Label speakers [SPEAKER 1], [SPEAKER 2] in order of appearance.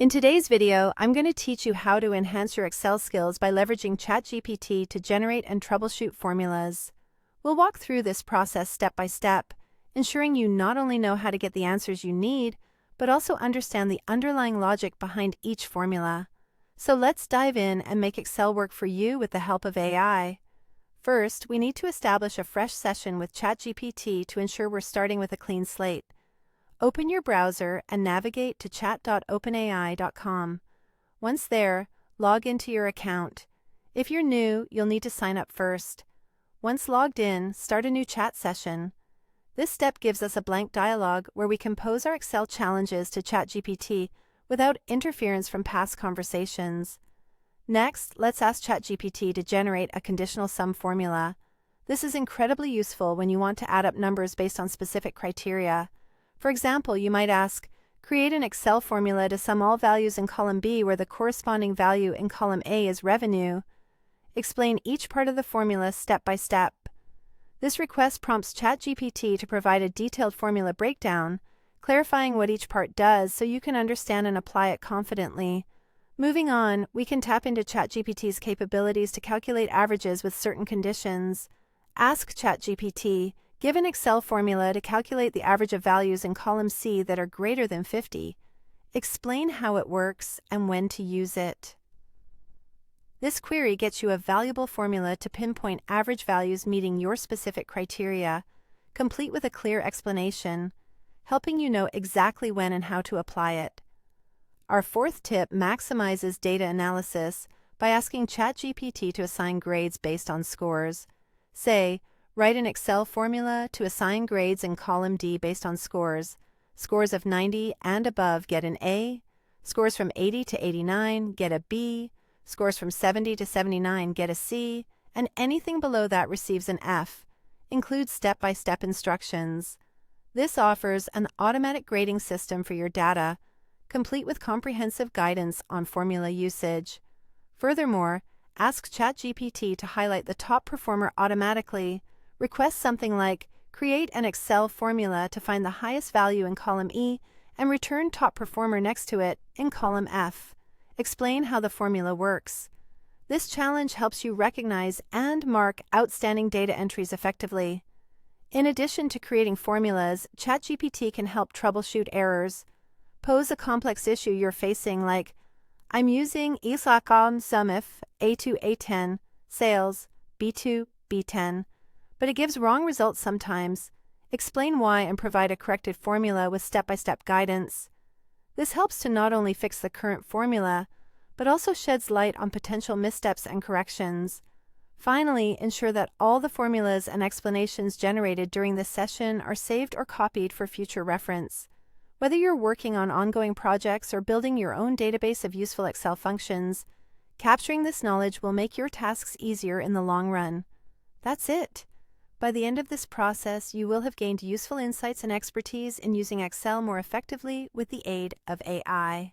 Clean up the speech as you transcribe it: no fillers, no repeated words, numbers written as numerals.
[SPEAKER 1] In today's video, I'm going to teach you how to enhance your Excel skills by leveraging ChatGPT to generate and troubleshoot formulas. We'll walk through this process step by step, ensuring you not only know how to get the answers you need, but also understand the underlying logic behind each formula. So let's dive in and make Excel work for you with the help of AI. First, we need to establish a fresh session with ChatGPT to ensure we're starting with a clean slate. Open your browser and navigate to chat.openai.com. Once there, log into your account. If you're new, you'll need to sign up first. Once logged in, start a new chat session. This step gives us a blank dialog where we can pose our Excel challenges to ChatGPT without interference from past conversations. Next, let's ask ChatGPT to generate a conditional sum formula. This is incredibly useful when you want to add up numbers based on specific criteria. For example, you might ask, create an Excel formula to sum all values in column B where the corresponding value in column A is revenue. Explain each part of the formula step by step. This request prompts ChatGPT to provide a detailed formula breakdown, clarifying what each part does so you can understand and apply it confidently. Moving on, we can tap into ChatGPT's capabilities to calculate averages with certain conditions. Ask ChatGPT, give an Excel formula to calculate the average of values in column C that are greater than 50. Explain how it works and when to use it. This query gets you a valuable formula to pinpoint average values meeting your specific criteria, complete with a clear explanation, helping you know exactly when and how to apply it. Our fourth tip maximizes data analysis by asking ChatGPT to assign grades based on scores. Say, write an Excel formula to assign grades in column D based on scores. Scores of 90 and above get an A, scores from 80 to 89 get a B, scores from 70 to 79 get a C, and anything below that receives an F. Include step-by-step instructions. This offers an automatic grading system for your data, complete with comprehensive guidance on formula usage. Furthermore, ask ChatGPT to highlight the top performer automatically. Request something like, create an Excel formula to find the highest value in column E and return top performer next to it in column F. Explain how the formula works. This challenge helps you recognize and mark outstanding data entries effectively. In addition to creating formulas, ChatGPT can help troubleshoot errors. Pose a complex issue you're facing like, I'm using Isakam Sumif A2 A10, sales B2 B10. But it gives wrong results sometimes. Explain why and provide a corrected formula with step-by-step guidance. This helps to not only fix the current formula, but also sheds light on potential missteps and corrections. Finally, ensure that all the formulas and explanations generated during this session are saved or copied for future reference. Whether you're working on ongoing projects or building your own database of useful Excel functions, capturing this knowledge will make your tasks easier in the long run. That's it. By the end of this process, you will have gained useful insights and expertise in using Excel more effectively with the aid of AI.